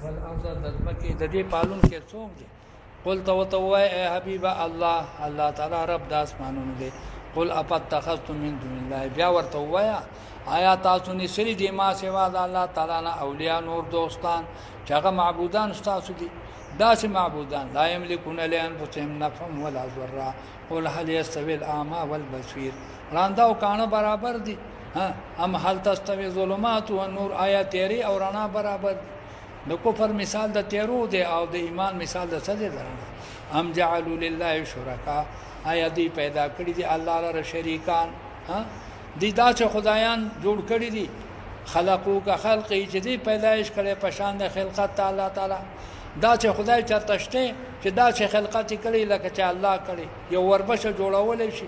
والارض دزمکی د دې پالون کې څوک دي قل تو وای اے حبیب الله تعالی رب د اسمانونو دی قل اتخذتم من دون الله بیا ورته وایا آیا تاسو نه سری دی ما سوا د الله تعالی نه اولیاء نور دوستان چې هغه معبودان تاسو دي داسې معبودان لا یملکون لانفسهم نفعا ولا ضرا قل هل يستوي الاعمى والبصير راندا او کانه برابر دي هم هل تستوي ظلمات والنور آیا تیری او رڼا برابر دي د کفر مثال د تیرو دی او د ایمان مثال د سجده درنه هم جعلوا لله شرکا آیا دی پیدا کړی دي الله لپاره شریکان دي داسې خدایان جوړ کړی دي خلقو کا خلقی چې دی پیدایش کړي په شان د خلقت الله تعالی دا چې خدای چرته شته چې دا چې خلقت کړي لکه چې الله کړي یو وربشه جوړول شي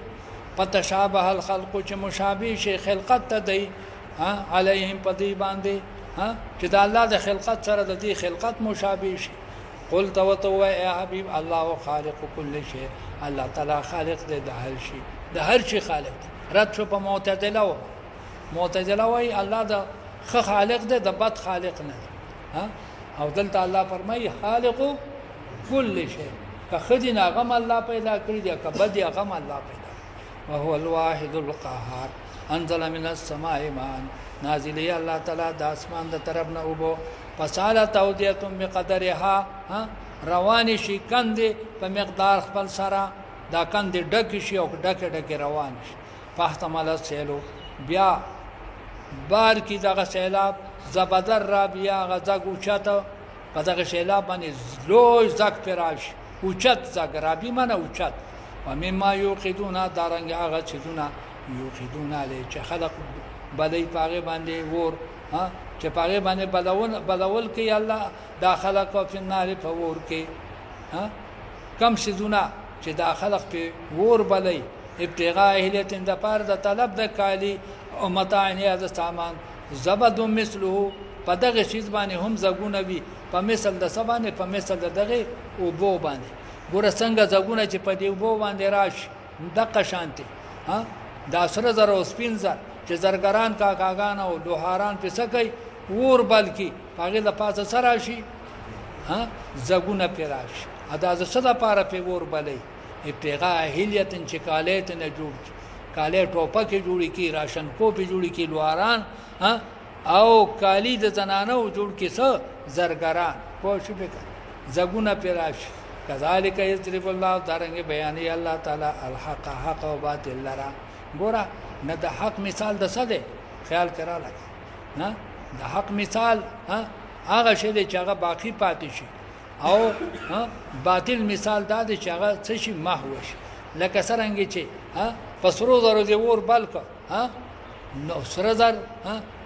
فتشابه الخلق چې مشابه شي خلقت ته دی علیهم پدی باندې چې د الله د خلقت سره د دې خلقت مشابه شي قل تو يا حبيب الله خالق كل شيء الله تعالی خالق دی د هر شي د هر شي خالق رد شو په معتزله وای الله د خالق دی د بد خالق نه او دلته الله فرمایي خالق كل شيء که خدینا غم الله پیدا کړی دی که بد غم الله پیدا وهو الواحد القهار انزل من السماء ماء نازل یا الله تعالی د اسمان د طرف نه وبو فساله تودیتم بقدرها روان شي کندې په مقدار خپل سره دا کندې ډک شي او ډک روان شي فاحتمل سیلو بیا بار کی دغه سیلاب زبدر را بیا غزا اوچته په دغه سیلاب باندې لوی زک پراش اوچت زک را بي منه اوچت و مما یوقدون دارنګ هغه چیزونه یوقدون علی چې خلق بدای پاغه باندې ور چې پاغه باندې بدول کې الله داخله کو په نار په ور کې کم شذونه چې داخله په ور بلای ابتغاء اهلیت د پار د طلب د کالی او متاع نه د سامان زبد مثله په دغه شیز باندې هم زګونه وي په مثل د سبانه په مثل دغه او بو باندې ګور څنګه زګونه چې په دی بو باندې راشي دغه شانتي دا سره زره سپینځه چې زرګران کاکاګان او لوهاران په سکي ور بلکی هغه د پاسه سره شي زګونه پیراش ادا ز صدا پاره په ور بلې ابتغاء اهلیت چې کالیت نه جوړ کاله ټوپه کې جوړی کی راشن کو په جوړی کی لوهاران او کالی د زنانو جوړ کی څه زرګران پوه شو به زګونه پیراش کذالک یضرب الله دارنګ بیانې الله تعالی الحق حق او باطل لرا ګوره نه د حق مثال د څه دی خیال کرا لګا نه د حق مثال هغه شی دی چې هغه باقی پاتې شي او باطل مثال دا دی چې هغه څه شي محو شي لکه څنګه چې پسرو درو دی ور بلک نو سره زر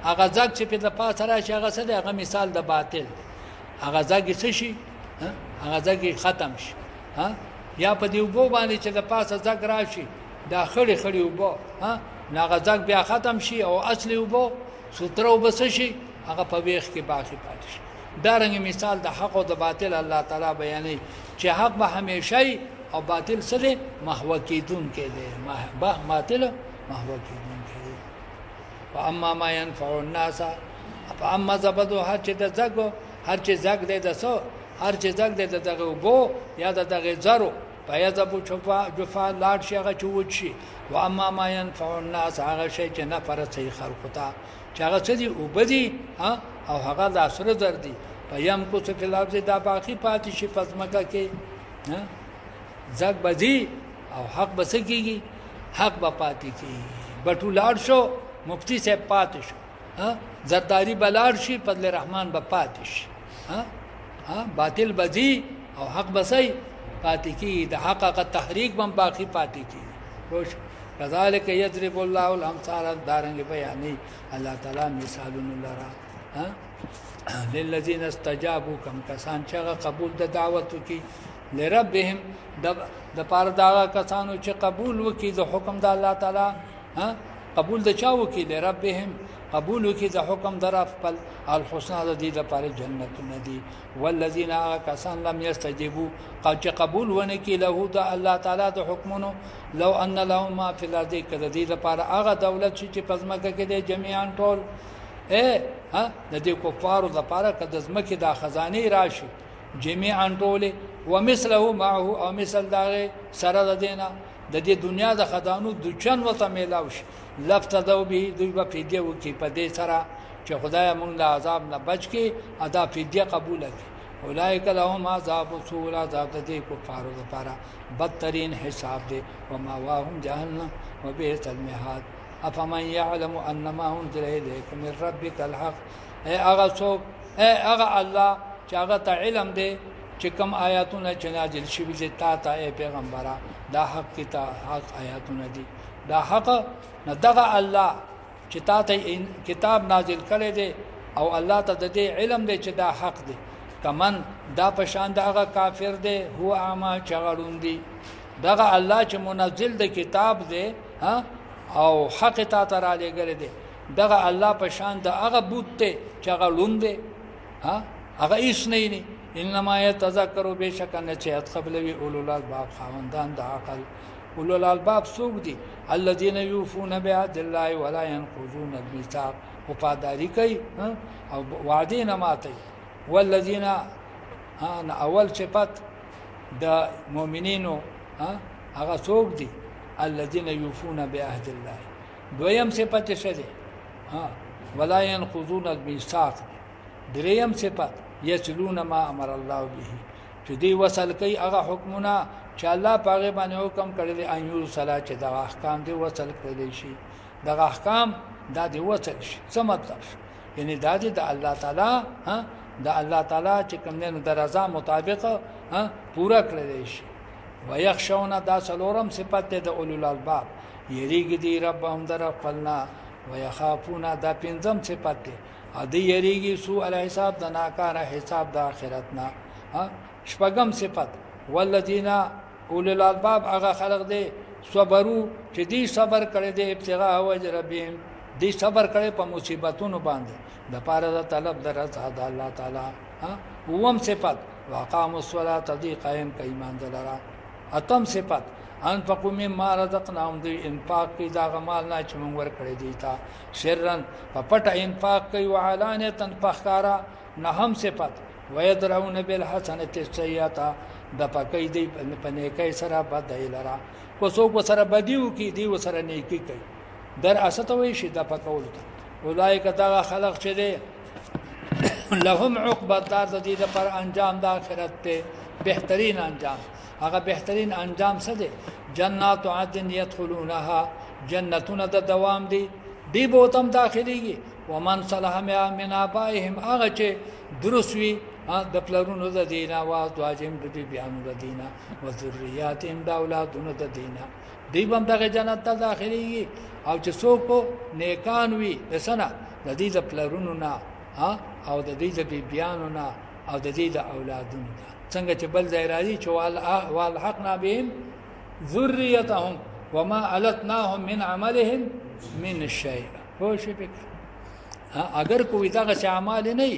هغه ځکه چې په پاسه راشي هغه څه دی هغه مثال د باطل هغه ځکه څه شي هغه ځکه ختم شي یا په دی وبو باندې چې د پاسه ځکه راشي دا خړې وبو ناغزاک بیا ختم شي او اصلي وبو سترو بس شي هغه په ویخ کې باقی پاتې شي دا رنګ مثال د حق او د باطل الله تعالی بیانوي چې حق به همیشه او باطل سره محو کیدون کې دی باطل محو کیدون کې دی واما ما ينفع الناس اما زبدو هر چې د زګو هر چې زګ دی د سو هر چې زګ دی دغه وبو یا دغه زرو فیذبو جفا لاړ شي هغه چوت شي و اما ما ينفع الناس هغه شی چې نه پر صحیح خلق ته چې هغه څه دي او بدی او هغه د اسره دردي پیم کو څه خلاف دي دا باقی پاتې شي پزماکه کې زګ بدی او حق بسکیږي حق به پاتې کیږي بټو لاړ شو مفتی صاحب پاتې شو زرداری بلاړ شي فضل رحمان به پاتې شي باطل بدی او حق بسای پاتې کی د حقیقت تحریک بم باقی پاتې کی روش کذالک یضرب الله الامثال دارنګ بیانې الله تعالی مثالونه لرا للذین استجابوا کم کسان چې قبول د دعوت کی لربهم د پاره دا کسانو چې قبول وکي د حکم د الله تعالی قبول د چا وکي لربهم قبول وکي د حکم در خپل الحسنا د دې لپاره جنتونه دي والذین کسان لم یستجیبوا چې قبول ونکي له د الله تعالی د حکمونو لو ان لهم ما فی الارض کذ دې لپاره هغه دولت چې پزماکه کې د جميعا ټول ها د دې کفارو لپاره کده زمکه د خزانه راشي جميعا ټوله ومثله معه او مثل دغه سره د دینه د دې دنیا د خزانو د چن وته میلاو شي لفتدو به دوی په فدیه وکي په دې سره چې خدای مونږ له عذاب نه بچ کی ادا فدیه قبول کړي اولئک لهم عذاب سوء عذاب د دې کفارو لپاره بدترین حساب دی وماواهم جهنم وبئس المهاد افمن يعلم انما انزل اليك من ربك الحق اي هغه څوک هغه الله چې هغه ته علم دی چې کوم آیاتونه چې نازل شوي دي تا ته پیغمبره دا حق حق آیاتونه دي دا حق نه دغه الله چې تا ته کتاب نازل کړي دي او الله ته د دې علم دی چې دا حق دی کمن دا پشان دغه کافر دی هو اعما چغړون دي دغه الله چې منزل د کتاب دی ها او حق تا ته را لګره دي دغه الله پشان دغه بوت ته چغړون دي ها هغه هیڅ نه ني انما يتذكروا بشك نصيحت قبلوي اولو الالباب خواندان د عقل اولو الالباب سوق دي الذين يوفون بعهد الله ولا ينقضون الميثاق وفاداری کوي او وعده نه ماتي والذين اول صفات د مؤمنینو هغه سوق دي الذين يوفون بعهد الله دویم صفت څه دي ولا ينقضون الميثاق دریم صفت یسلون ما امر الله به چې دی وصل کوي هغه حکمونه چې الله پاغه باندې حکم کړی ان یو صلات چې د احکام دی وصل کړی شي د احکام دا دی وصل شي څه مطلب یعنی دا دی د الله تعالی د الله تعالی چې کوم نه د رضا مطابق پورا کړی شي ويخشون دا سلورم صفت د اولو الالباب یریږي دی ربهم در خپلنا ويخافون دا پنځم صفت دی ادي یریږي سو ال حساب د ناکاره حساب د اخرتنا شپږم صفت والذین اولو الالباب هغه خلق دی صبرو چې دی صبر کړي دی ابتغاء وجه ربهم دی صبر کړي په مصیبتونو باندې د پاره د طلب درته د الله تعالی ووم صفت واقاموا الصلاه دی قائم کوي ایمان دلرا اتم صفت انفقوا مما رزقناهم دی انفاق کی دا غمال نه چې موږ ورکړی دی تا سرن په پټه انفاق کوي وعلانیه فخارا نهم صفت ويدرون بالحسنه السيئه د پکې دی په نیکي سره بدای لرا کو څوک سره بدیو کی دی سره نیکی کوي در استه وي شي د پکول اولایک دا خلق چې دی لهم عقبى الدار د دې پر انجام د آخرت ته بهترین انجام هغه بهترین انجام څه دی جنات عدن يدخلونها جنتون د دوام دی دی بوتم داخليږي ومن صلح من ابائهم هغه چې درسوي د پلرونو د دینه او ازواجهم د بیانو د دینه او ذریاتهم د اولادونو د دینه دی بم دغه جنت ته داخليږي او چې څوک نیکان وي وسنه د دې د پلرونو نه او د دې د بیانو نه او د دې د اولادونو نه څنګه چې بل ځای راځي چې والحقنا بهم ذريتهم وما علتناهم من عملهم من الشيء هو شي پک اگر کوئی دغه اعمال نه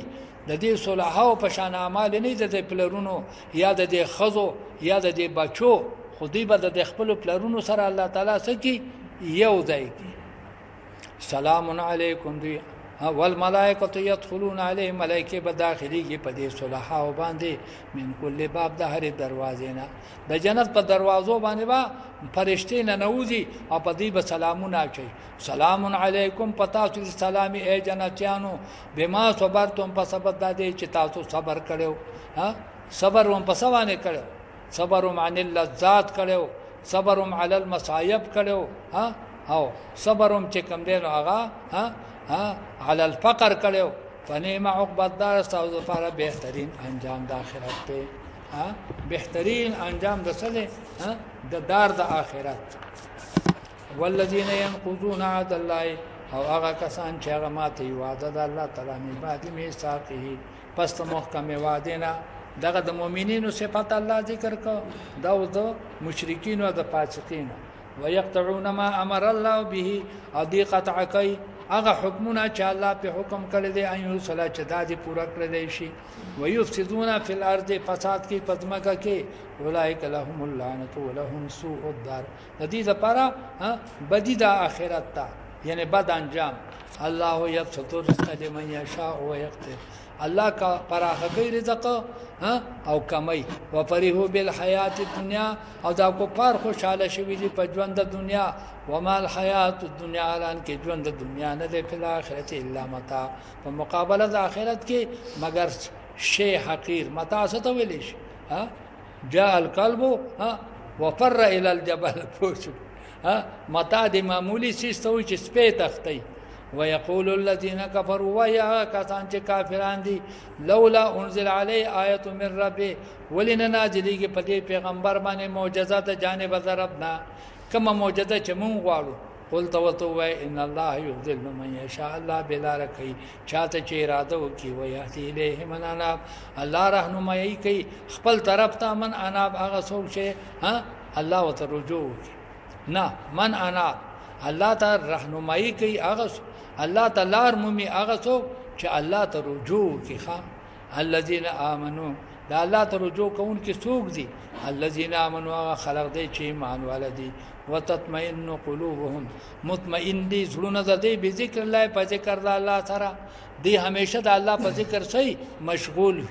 د دې صلحو په شان اعمال نه د پلرونو یا د خزو یا د بچو خودی به د خپل پلرونو سره الله تعالی سکی یو ځای کی سلام علیکم دی والملائکه يدخلون عليه ملائکه به داخليږي په دې صلحو باندې من کل باب د هر دروازې نه د جنت په دروازو باندې با فرشتي نه نوځي او په دې به سلامونه اچي سلام علیکم پتا چې سلامي اے جنتیانو بما صبرتم په سبب د دې چې تاسو صبر کړو صبر هم په سوانه کړو صبرهم عن اللذات کړو صبرهم علی المصائب کړو او صبرهم چې کوم دی هغه على الفقر کړو فنعم عقبى الدار استاذ لپاره بهترین انجام د آخرت ته بهترین انجام د سره د دار د آخرت والذین ينقضون عهد الله او هغه کسان چې هغه ماته وعده د الله تعالی نه بعد میثاقه پس محکم وعده نه دغه د مؤمنینو صفات الله ذکر کو دا د مشرکین او د فاسقین ويقطعون ما امر الله به او دی قطع کوي هغه حکمونه چې الله په حکم کړی دی ایو صلات چې دادی پورا کړی شي ويفسدون فی الارض فساد کی پدمکه کې اولئک لهم اللعنه ولهم سوء الدار د دې لپاره بدی د اخرت ته یعنی بد انجام الله یبسط الرزق لمن یشاء ویقدر الله کا پراخه کوي رزق او کمی وفرحوا بالحیات الدنیا او دا کو پر خوشاله شوی دی په ژوند د دنیا وما الحیات الدنیا الان کې ژوند د دنیا نه دی په آخرت الا متاع په مقابله د آخرت کې مگر شی حقیر متاع څه ته ویل شي جاء القلب وفر الى الجبل پوښ متاع د معمولی سیستوي چې سپې تختی ويقول الذين كفروا ويا كسان چې کافران دي لولا انزل عليه آیه من ربه ولنا نازلېږي په دې پیغمبر باندې معجزه ته جانب ربنا کما معجزه چې مونږ غواړو قلت وتوای ان الله يذل من يشاء الله بلا رکی چاته چې اراده وکي ويهدي الیه من اناب الله رهنمایي کوي خپل طرف ته من اناب هغه څوک چې الله وت رجوع نه من اناب الله ته رهنمایي کوي هغه الله تعالی مومي هغه څوک چې الله ته رجوع کوي الذين امنوا دا الله ته رجوع کوونکي څوک دي الذين امنوا خلق دي چې ایمان ولدي وتطمئن قلوبهم مطمئن دي زړونه د دې به ذکر الله په ذکر الله سره دي همیشه د الله په ذکر سي مشغول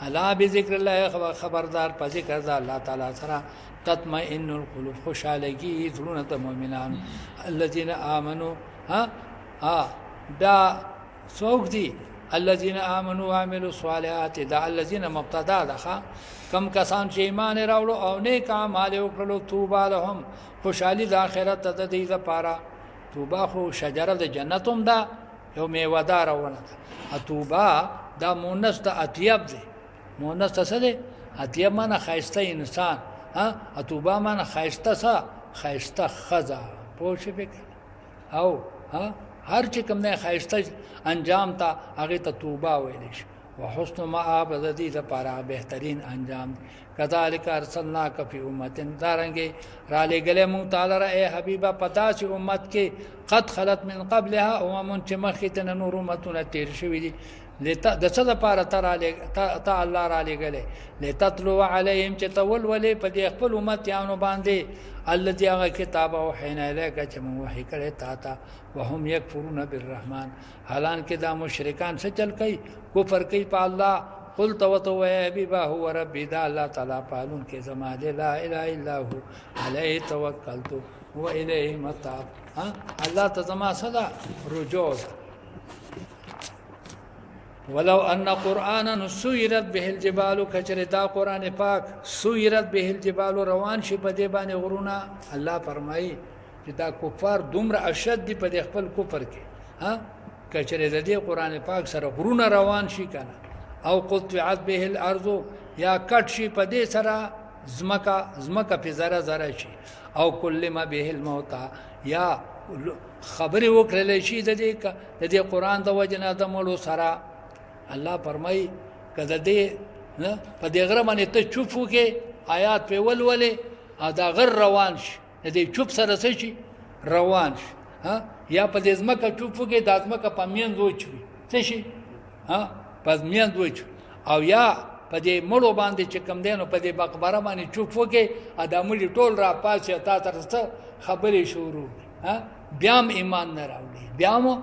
الله به ذکر الله خبردار په ذکر د الله تعالی سره تطمئن القلوب خوشالگی زړونه د مؤمنانو الذين امنوا دا څوک دي الذين امنوا وعملوا الصالحات دا الذين مبتدا ده کم کسان چې ایمان راوړو او نیک اعمال وکړو توبه لهم خوشالي د آخرت ته د دې لپاره توبه خو شجره د جنتوم ده یو میوه دار ونه ده توبه دا مونث د اطيب ده مونث څه ده اطيب معنی خاصه انسان توبه معنی خاصه خزا پوه شئ او هر چې کوم نه خاصه انجام ته هغه ته توبه ویل شي وحسن مآب د دې لپاره بهترین انجام کذالک ارسلناک فی امه دارنګي را لګلې مون تعالی را اے حبیبا پتا چې امت کې قد خلت من قبلها امم چې مخکې نور امتونه تیر شوې دي لته د څه لپاره ته الله را لګلې لتتلو علیهم چې تول ولې په دې خپل امت یانو باندې الذي هغه کتاب او حین الیک چې مو وحی کړي تا وهم یکفرون بالرحمن حالان کې دا مشرکان څه چل کوي کفر کوي په الله قلت وتوای بما هو ربي دا الله تعالی پالون کې زما دې لا اله الا هو علیه توکلت و الیه متاب الله ته زما صدا رجوع ولو ان قرانا سيرت به الجبال كجردا قران پاک سيرت به الجبال روان شي په دې باندې غرونه الله فرمایي چې دا کفار دومره اشد دي په خپل کفر کې کچره د دې قران پاک سره غرونه روان شي کنه او قطعت به الارض یا کټ شي په دې سره زمکه په ذره ذره شي او کل ما به الموت یا خبر وکړل شي د دې قران د وجنه د مړو سره الله فرمای کده دې په دې غره باندې ته چوپ وکې آیات په ولولې دا غر روان شي دې چوپ سره شي روان شي یا په دې ځمکه چوپ وکې د ځمکه په میند وچوي څه شي په میند وچوي او یا په دې مړو باندې چې کم دینو په دې مقبره باندې چوپ وکې ادمړي ټول را پاسه تا ترسته خبرې شروع بیا ایمان نه راوړي بیا مو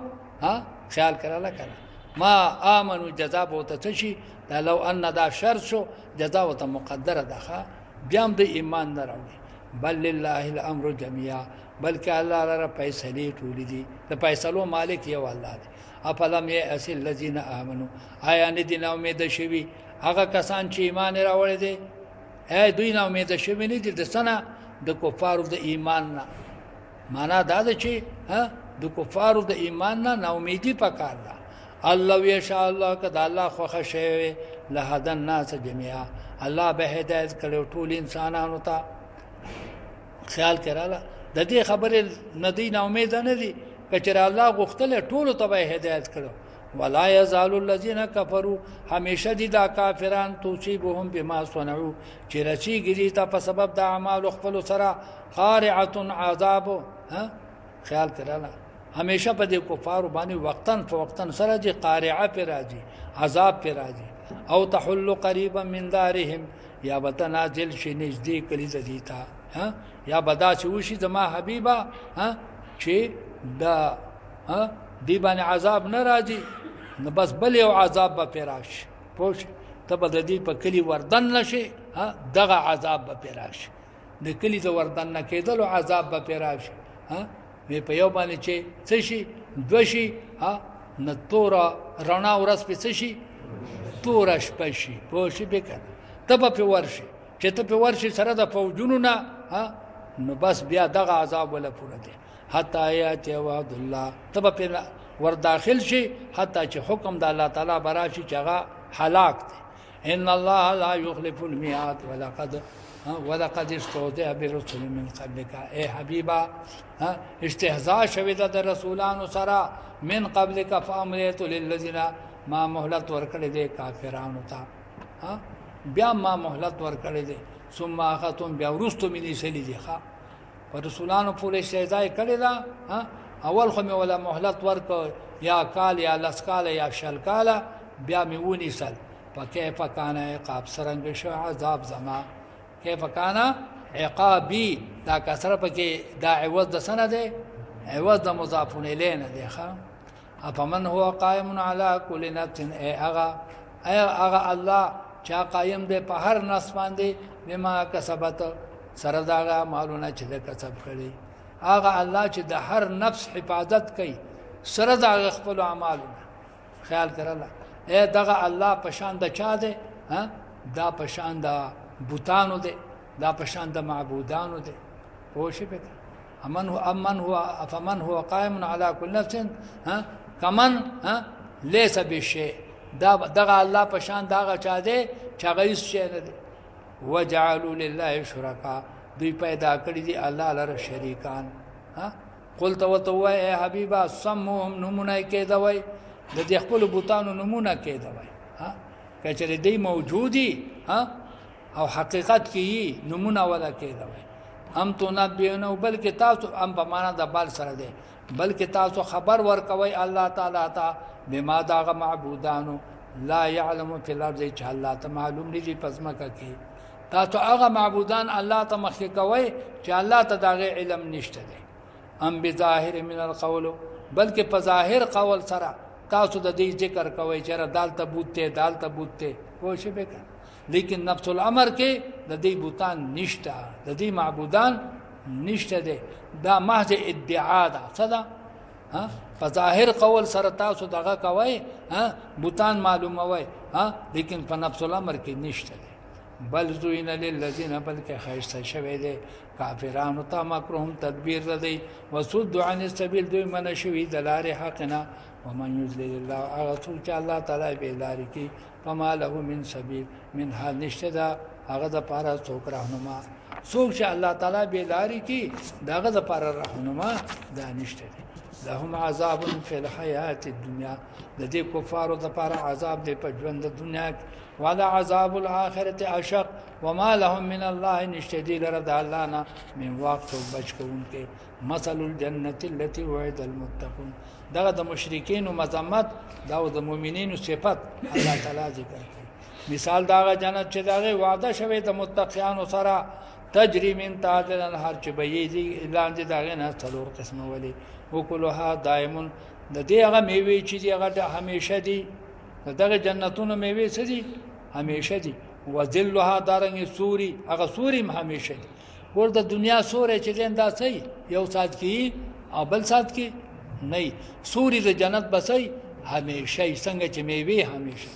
خیال کړه کنه ما امنوا جزاء بوته تشي دا لو ان دا شر شو جزاء وته مقدره ده بیا د ایمان نه راوړي بل لله الامر جميعا بلکې الله لپاره فیصله ټول دي د فیصلو مالک یو الله دی افلم یاس الذين امنوا آیا نه دي نو امید شوي هغه کسان چې ایمان راوړي دي دوی نو امید شوي نه دي د سنه د کفارو د ایمان نه معنا دا ده چې د کفارو د ایمان نه امیدي پکار ده الله یشاء الله کدا الله خوښ شي له هدن الناس جميعا الله به هدایت کړو ټول انسانانو ته خیال کړه د دې خبره ندی نه امید نه دي کچره الله غختله ټول ته به هدایت کړو ولا يزال الذين كفروا همیشه دي دا کافران توصيبهم بما صنعوا چې رچیږي ته په سبب د اعمال خپل سره قارعه عذاب خیال کړه همیشه په دې کفارو باندې وقتن سره دي قارعه پر راځي عذاب پر راځي او تحل قريبا من دارهم یا بتنازل شي نږدې کلی زديتا یا بدا چې وشي زما حبيبا چې دا دی باندې عذاب نه راځي نو بس بل یو عذاب به پې راشي پوه شې ته به د دې په کلي وردن نه شې دغه عذاب به پې راشي د کلي د وردن نه کېدلو عذاب به پې راشي وی په یو باندې چې څه شي دوه شي نه توره رڼا ورځ پې څه شي توره شپه شي پوه شي بې که نه ته به پې ورشي چې ته پې ورشي سره د فوجونو نه نو بس بیا دغه عذاب ولا پوره دی حتی یاتی وعد الله ته به پې ور داخل شي حتی چې حکم د الله تعالی به راشي چې هغه هلاک دی ان الله لا يخلف الميعاد ولقد استهزئ برسل من قبلك اے حبیبا استهزاء شوی د رسولانو سره من قبلك فامرت للذين ما مهلت ورکړې دي کافرانو ته بیا ما مهلت ورکړې دي ثم اخذتم بیا ورستو مني سلی دي ښا پر رسولانو پورې استهزاء کړی دا اول خو مې ولا مهلت ورک یا کال یا لسکال یا شلکال بیا مې ونیسل فكيف كان عقاب سرنګ شو عذاب زما كيف كان عقابي دا کسره پکې دا عوض د سنه ده عوض د مضاف الیه نه ده ښا افمن هو قائم على كل نفس اغا الله چا قائم ده په هر نفس باندې بما کسبت سره داغه مالونه چې د کسب کړي اغا الله چې د هر نفس حفاظت کوي سره داغه خپل اعمالونه خیال کړه اے دغه الله پشان د چا ده دا پشان د بوتانو ده دا پشان د معبودانو ده پوښی په امن هو افمن هو قائم على كل نفس کمن ليس بشيء دا دغه الله پشان دغه چا ده چې غیس شي نه ده وجعلوا لله شرکا دوی پیدا کړی دي الله لره شریکان قلت وتو اے حبیبا سمهم نمونه کې دوی د دې خپل بوتانو نمونه کې دوی کچره دی موجودی او حقیقت کې نمونه ولا کې دوی هم تو نه بیانو بلکې تاسو هم په معنا د بل سره دی بلکې تاسو خبر ورکوي الله تعالی ته بما داغه معبودانو لا يعلم في الارض چې الله ته معلوم دي پزماکه کې تاسو هغه معبودان الله ته مخکې کوي چې الله ته داغه علم نشته دی ام بظاهر من القول بلکې په ظاهر قول سره تاسو د دې ذکر کوي چې دالته بوته کوشش وکړه لیکن نفس الامر کې د دې بوتان نشته د دې معبودان نشته دي دا محض ادعا ده صدا په ظاهر قول سره تاسو دغه کوي بوتان معلوموي لیکن په نفس الامر کې نشته دي بل زوین للذین بلکې خیسته شوی دي کافرانو ته مکرهم تدبیر ردی وسد عن السبيل دوی من شوی د لارې حقنا ومن يذلل الله اغه چې الله تعالی به لارې کې فما له من سبيل من حال نشته دا هغه د پاره څوک راهنما څوک چې الله تعالی به لارې کې داغه د پاره راهنما دا نشته لهم عذاب فی الحیات الدنیا د دې کفارو د پاره عذاب دی په ژوند د دنیا ولا عذاب الاخرته اشق وما لهم من الله نشتدی لرد الله نه من وقت بچکون کې مثل الجنه التي وعد المتقون دغه د مشرکین او مذمت دا د مؤمنینو صفات الله تعالی ذکر کوي مثال داغه جنت چې داغه وعده شوی د متقینانو سره تجری من تحت الانهار چې بيدي اعلان دي داغه نه څلور قسمه ولي وکلها دائم د دې هغه میوه چې هغه همیشه دي دغه جنتونو میوه څه دي همیشه دي وذلها دارنګ سوري هغه سوري همیشه دي ور د دنیا سورې چې زنده سي یو سات کی او بل سات کی نه سوري د جنت بسي همیشه څنګه چې میوه همیشه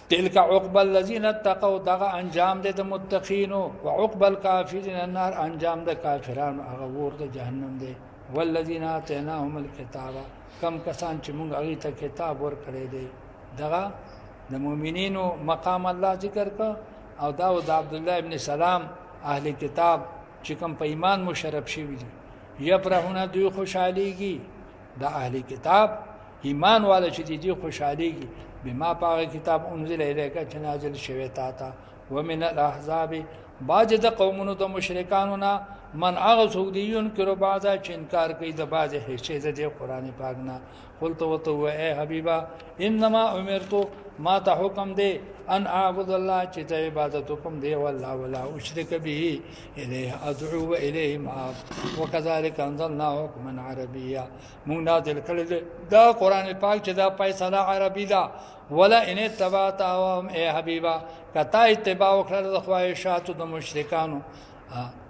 تلك عقب الذين اتقوا دغه انجام د متقین او عقب الكافرين النار انجام د کافرانو هغه ور د جهنم دی والذین آتیناهم الكتاب کم کسان چې موږ هغه ته کتاب ورکړی دی دغه د مؤمنینو مقام الله ذکر کا او داود عبد الله ابن سلام اهل کتاب چې کوم په ایمان مشرف شوی دي یفرحون دوی خوشاليږي د اهل کتاب ایمان والا چې دي خوشاليږي بما پاغه کتاب انزل الیک چې نازل شوی تا ته ومن الاحزاب باج د قومونو د مشرکانو نه من اغه سعودیون کرو بعضه چې انکار کوي د باج حصے د قرآن پاک نه قلت وتو اے حبیبا انما امرت ما ته حکم دی ان اعبد الله چې ته عبادت کوم دی والله ولا اشرك به الیه ادعو الیه مآب وكذلك انزلنا حكما عربيا موږ نازل کړل دا قران پاک چې دا فیصله عربي دا ولا ان اتبعت اهواهم اے حبیبا کتا اتباع وکړه د خواهشاتو د مشرکانو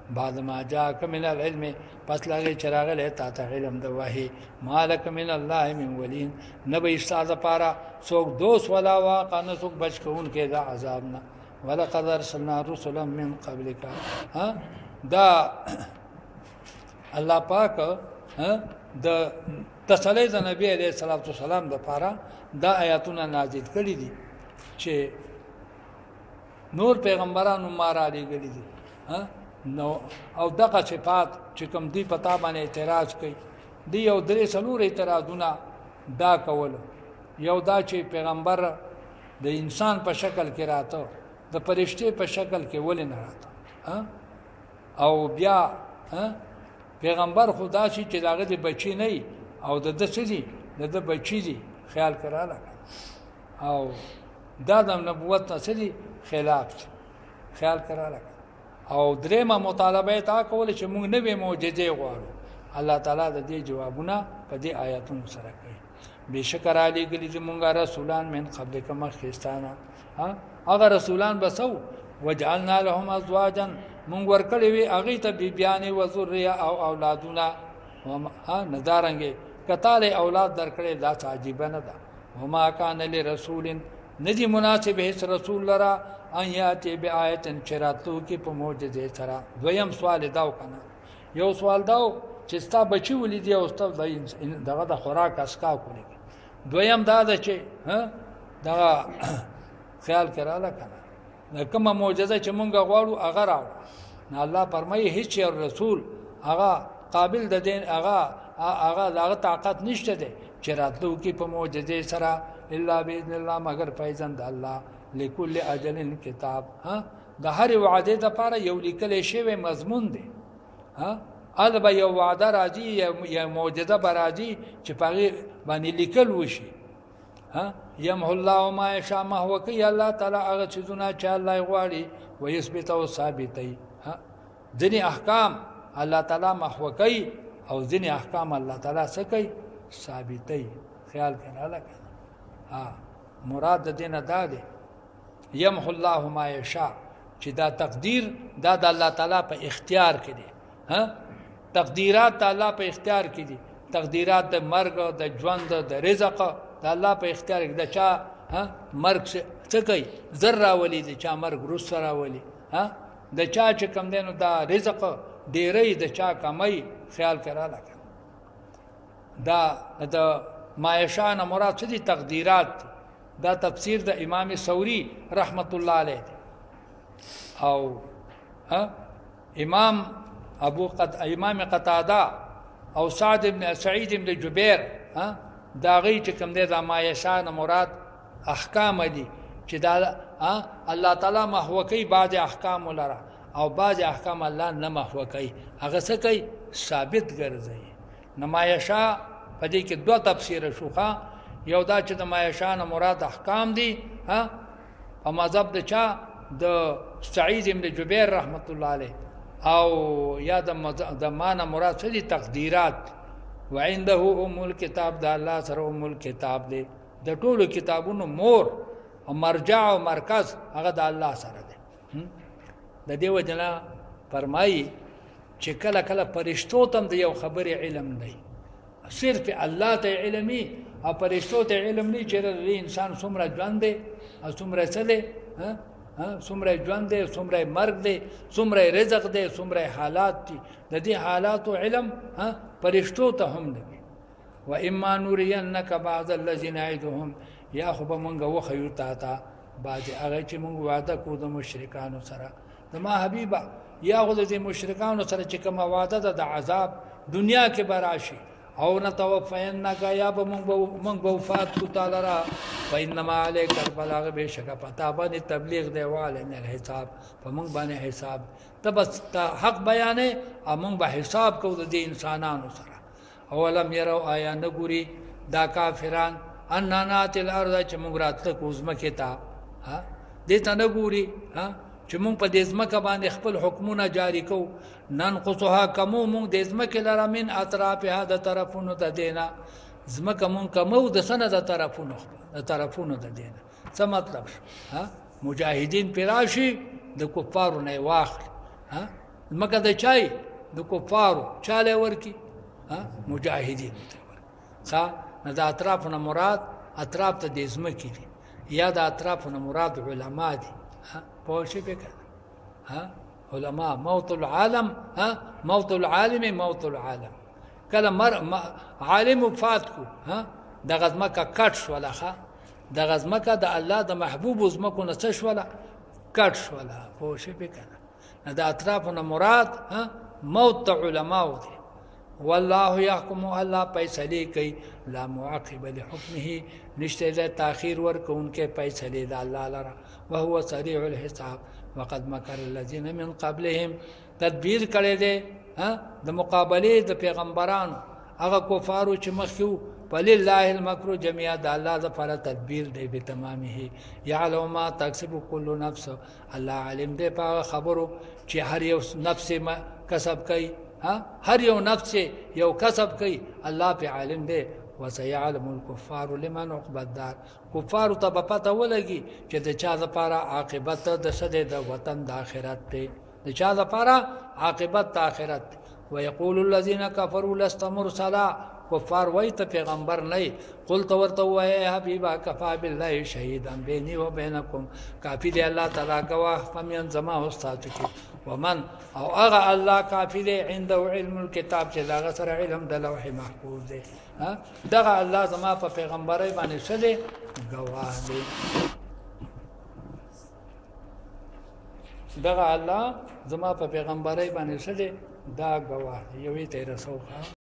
بعد ما جاءك من العلم پس لګي چراغ له تا ته علم د وحي مالک من الله من ولین نبی استاد پارا څوک دوست ولا واقع نه څوک بچ کون کې دا عذاب نه ولقد ارسلنا رسلا من قبلك دا الله پاک د تسلی د نبی عليه الصلاه والسلام د پارا دا آیاتونه نازل کړي دي چې نور پیغمبرانو مارا لګړي دي نو او دغه صفات چې کوم دی پتا باندې اعتراض کوي دی یو درې څلور اعتراضونه دا کول یو دا چې پیغمبر د انسان په شکل کې راته د فرشته په شکل کې ولې نه راته او بیا پیغمبر خدا شي چې داغه د بچی نه او د دسدي د بچی دي خیال کړه او دا د نبوت نه خلاف خیال کړه او درېمه مطالبه تا کول چې موږ نوې معجزې غواړو الله تعالی د دې جوابونه په دې آیاتونو سره کوي بشکر علی ګلی چې موږ رسولان من قبل کما خستانه هغه رسولان بسو وجعلنا لهم ازواجا موږ ورکړې وی هغه ته بیبيانې و ذریه او اولادونه نظارنګ کتاله اولاد درکړې دا عجیب نه ده وما کان لرسول ندی مناسب هیڅ رسول لرا ان یاتی بیااتن چراتو کې په معجزه سره دویم سوال داو کنه یو سوال داو چې ستا بچی ولیدي او ستا دغه د خوراک اسکا کوي دویم دا ده چې دا خیال کړه کنه کومه معجزه چې مونږ غواړو هغه راو نه الله فرمایي هیڅ رسول هغه قابل د دین هغه دغه طاقت نشته ده چې راتلو کې په معجزه سره الا باذن الله مگر فیضن د الله لكل اجل کتاب د هر وعده لپاره یو لیکل شوی مضمون دی البته یو وعده راځي یا معجزه راځي چې پاره باندې لیکل وشي يمحو الله ما يشاء ما هو کوي الله تعالی هغه چیزونه چې الله غواړي ويثبت او ثابتي ځینې احکام الله تعالی محو کوي او ځینې احکام الله تعالی څه کوي ثابتي خیال کړه لکه مراد د دینه دا دی يمحو الله ما يشاء چې دا تقدیر دا د الله تعالی په اختیار کې دي تقدیرات الله په اختیار کې دي تقدیرات د مرګ د ژوند د رزق د الله په اختیار کې د چا مرګ څه کوي ذره ولي د چا مرګ روس سره ولي د چا چې کم دینو دا رزق ډېرې د چا کمای خیال کړه لکه دا د ما يشاء مراد څه دي تقدیرات دا تفسیر د امام ثوری رحمت الله علیه او امام قتاده او سعید ابن جبیر دا غي چې کوم دي د ما يشاء مراد احکام دي چې دا الله تعالی محو کوي بعض احکام ولرا او بعض احکام الله نه محو کوي هغه څه کوي ثابت ګرځي ما يشاء په دې کې دوه تفسیر شوخه یو دا چې د ما يشاء مراد احکام دي په مذهب د چا د سعید ابن جبیر رحمت الله علیه او یا د معنا مراد څه دي تقدیرات وعنده ام الكتاب د الله سره ام الكتاب دی د ټولو کتابونو مور او مرجع او مرکز هغه د الله سره دی د دې وجنه فرمایي چې کله کله فرشتو تم د یو خبره علم دی صرف الله ته علمي او فرشتو ته علم نه چې انسان څومره ژوند دی او څومره څه دی څومره ژوند دی څومره مرګ دی څومره رزق دی څومره حالات دي د دې حالاتو علم فرشتو ته هم دی و اما نورینک بعض الذين نعدهم یا خو به مونږ وخیو تا بعض هغه چې مونږ وعده کوو د مشرکانو سره د ما حبیبا یا خو د مشرکانو سره چې کوم وعده ده د عذاب دنیا کې براشي او نتوفینک یا به مونږ به وفات کو تعالی را فینما علیک البلاغ بشک پتا باندې تبلیغ دی واله نه حساب په مونږ باندې حساب تبس حق بیانې او مونږ به حساب کوو د انسانانو سره اولم يروا آیا نګوري دا کافران ان نات الارض چې موږ راتله کو زمکه تا ها دې ته نه ګوري ها چې موږ په دې زمکه باندې خپل حکمونه جاری کو ننقصها کمو موږ دې زمکه لره من اطرافها د طرفونو ته دینا زمکه موږ کمو د سند د طرفونو ته دینا څه مطلب ها مجاهدین پیراشي د کفارو نه واخل ها زمکه د چای د کفارو چاله ورکی ها مجاهدین ته څا نه د اطرافونو مراد اطراف ته د زمکه دي یا د اطرافونو مراد علما دي ها په شی به ها علماء موت العالم ها موت العالم موت العالم کله عالم وفات کو ها د غزمکه کټ شولا ها د غزمکه د الله د محبوب زمکو نڅ شولا کټ شولا په شی به کنه د اطرافونو مراد ها موت علماء دي والله يحكم الله فیصله کوي لا معقب لحكمه نشته د تاخير ورکونکې فیصله د الله لره وهو سريع الحساب وقد مكر الذين من قبلهم تدبیر کړي دي ها د مقابله د پیغمبرانو هغه کفارو چې مخکو فلله المكر جميعا د الله لپاره تدبیر دی به تمامه يعلم ما تكسب كل نفس الله علم دی په خبرو چې هر یو نفس ما کسب کوي ها هر یو نفس یو کسب کوي الله په عالم دی وسيعلم الكفار لمن عقب الدار کفار ته پته ولګي چې د چا لپاره عاقبت د سده د وطن د آخرت دی د چا لپاره عاقبت د آخرت ويقول الذين كفروا لست مرسلا کفار وای ته پیغمبر نه قلت ورته وای حبیبا کفا بالله شهیدا بیني وبینکم کافی دی الله تعالی گواه فمن زما استاد کی ومن او اغه الله کافی دی عنده علم الكتاب چې لاغه سره علم د لوح محفوظ دی ها دغه الله زما په پیغمبري باندې شله گواه دی دغه الله زما په پیغمبري باندې شله دا گواه دی یوې ته رسول